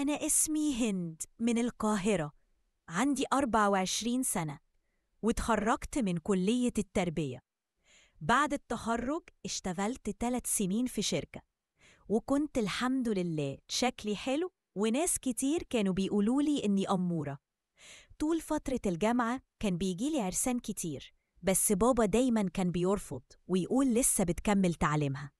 أنا اسمي هند من القاهرة، عندي 24 سنة واتخرجت من كلية التربية. بعد التخرج اشتغلت 3 سنين في شركة، وكنت الحمد لله شكلي حلو وناس كتير كانوا بيقولولي إني أمورة. طول فترة الجامعة كان بيجيلي عرسان كتير، بس بابا دايما كان بيرفض ويقول لسه بتكمل تعليمها.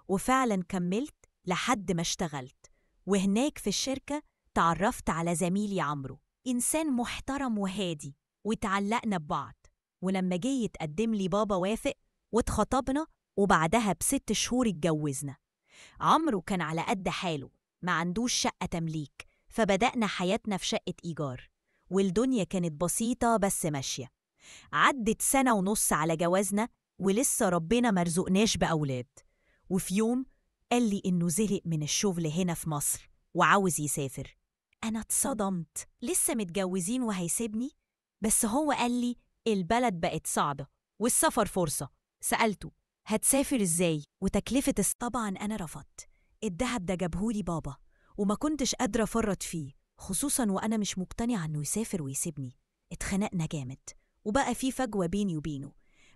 وفعلا كملت لحد ما اشتغلت، وهناك في الشركة تعرفت على زميلي عمرو، إنسان محترم وهادي، وتعلقنا ببعض. ولما جه يتقدم لي بابا وافق واتخطبنا، وبعدها ب6 شهور اتجوزنا. عمرو كان على قد حاله، ما عندوش شقة تمليك، فبدأنا حياتنا في شقة إيجار، والدنيا كانت بسيطة بس ماشية. عدت 1.5 سنة على جوازنا، ولسه ربنا مرزقناش بأولاد. وفي يوم قال لي إنه زهق من الشغل هنا في مصر وعاوز يسافر. أنا اتصدمت، لسه متجوزين وهيسيبني؟ بس هو قال لي البلد بقت صعبة والسفر فرصة. سألته هتسافر إزاي وتكلفة طبعا أنا رفضت. الدهب ده جابهولي بابا، وما كنتش قادرة أفرط فيه، خصوصا وأنا مش مقتنعة إنه يسافر ويسيبني. اتخنقنا جامد وبقى في فجوة بيني وبينه،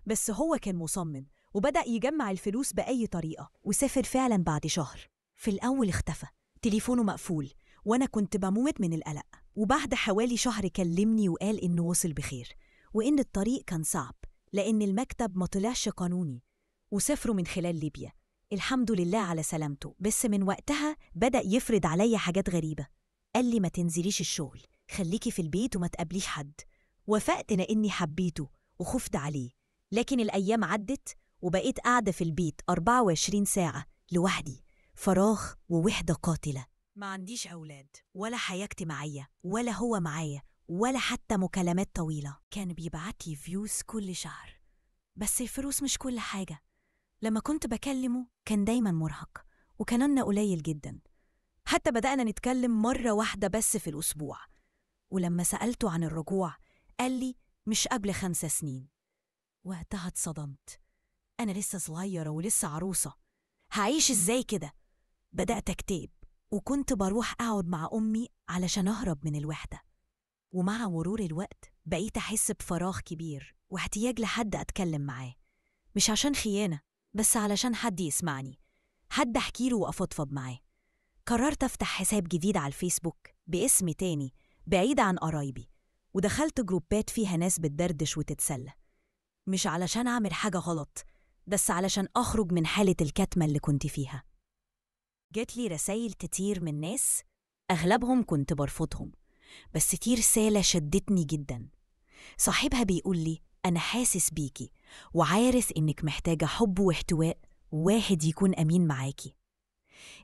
بس هو كان مصمم وبدأ يجمع الفلوس بأي طريقة، وسافر فعلا بعد شهر. في الأول اختفى، تليفونه مقفول، وأنا كنت بموت من القلق. وبعد حوالي شهر كلمني وقال إنه وصل بخير، وإن الطريق كان صعب لأن المكتب ما طلعش قانوني، وسافروا من خلال ليبيا. الحمد لله على سلامته، بس من وقتها بدأ يفرض عليا حاجات غريبة. قال لي ما تنزليش الشغل، خليكي في البيت وما تقابليش حد. وافقت لأني حبيته وخفت عليه، لكن الأيام عدت وبقيت قاعدة في البيت 24 ساعة لوحدي، فراغ ووحدة قاتلة. ما عنديش أولاد ولا حياة اجتماعية، ولا هو معايا، ولا حتى مكالمات طويلة. كان بيبعت لي فيوز كل شهر، بس الفلوس مش كل حاجة. لما كنت بكلمه كان دايما مرهق، وكاننا قليل جدا. حتى بدأنا نتكلم مرة واحدة بس في الأسبوع. ولما سألته عن الرجوع قال لي مش قبل 5 سنين. وقتها اتصدمت، أنا لسه صغيرة ولسه عروسة، هعيش إزاي كده؟ بدأت أكتئب، وكنت بروح أقعد مع أمي علشان أهرب من الوحدة. ومع مرور الوقت بقيت أحس بفراغ كبير واحتياج لحد أتكلم معاه، مش عشان خيانة، بس علشان حد يسمعني، حد أحكيله وأفضفض معاه. قررت أفتح حساب جديد على الفيسبوك باسم تاني بعيد عن قرايبي، ودخلت جروبات فيها ناس بتدردش وتتسلى، مش علشان أعمل حاجة غلط، بس علشان أخرج من حالة الكتمة اللي كنت فيها. جات لي رسايل كتير من ناس، أغلبهم كنت برفضهم، بس في رسالة شدتني جدا. صاحبها بيقول لي أنا حاسس بيكي وعارف إنك محتاجة حب واحتواء، واحد يكون أمين معاكي.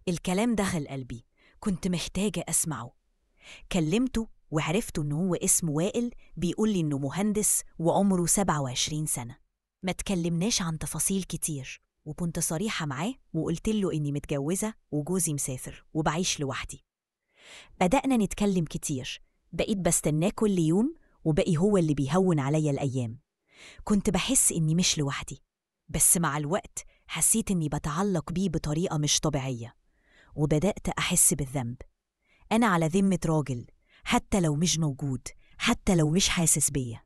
الكلام دخل قلبي، كنت محتاجة أسمعه. كلمته وعرفت إنه هو اسمه وائل، بيقول لي إنه مهندس وعمره 27 سنة. ما تكلمناش عن تفاصيل كتير، وكنت صريحة معاه وقلت له إني متجوزة وجوزي مسافر وبعيش لوحدي. بدأنا نتكلم كتير، بقيت بستناه كل يوم، وبقي هو اللي بيهون عليا الأيام. كنت بحس إني مش لوحدي، بس مع الوقت حسيت إني بتعلق بيه بطريقة مش طبيعية، وبدأت أحس بالذنب. أنا على ذمة راجل، حتى لو مش موجود، حتى لو مش حاسس بيا.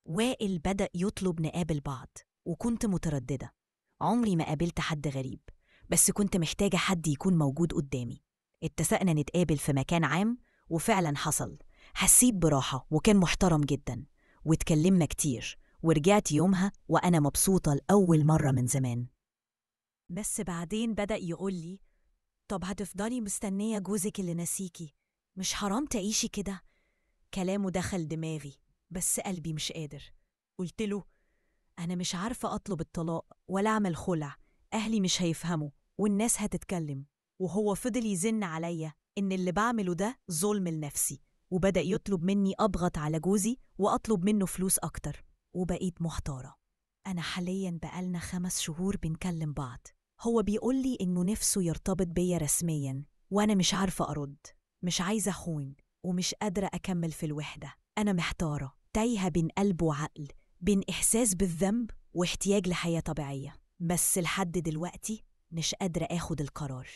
وائل بدأ يطلب نقابل بعض، وكنت مترددة. عمري ما قابلت حد غريب، بس كنت محتاجة حد يكون موجود قدامي. اتفقنا نتقابل في مكان عام، وفعلا حصل. حسيت براحة وكان محترم جدا، واتكلمنا كتير، ورجعت يومها وأنا مبسوطة لأول مرة من زمان. بس بعدين بدأ يقولي طب هتفضلي مستنية جوزك اللي نسيكي؟ مش حرام تعيشي كده؟ كلامه دخل دماغي، بس قلبي مش قادر. قلت له أنا مش عارفة أطلب الطلاق ولا أعمل خلع، أهلي مش هيفهموا والناس هتتكلم. وهو فضل يزن عليا إن اللي بعمله ده ظلم لنفسي، وبدأ يطلب مني أضغط على جوزي وأطلب منه فلوس أكتر، وبقيت محتارة. أنا حالياً بقالنا 5 شهور بنكلم بعض. هو بيقولي إنه نفسه يرتبط بيا رسمياً، وأنا مش عارفة أرد، مش عايزة أخون، ومش قادرة أكمل في الوحدة. أنا محتارة، تايهة بين قلب وعقل، بين إحساس بالذنب واحتياج لحياة طبيعية، بس لحد دلوقتي مش قادرة آخد القرار.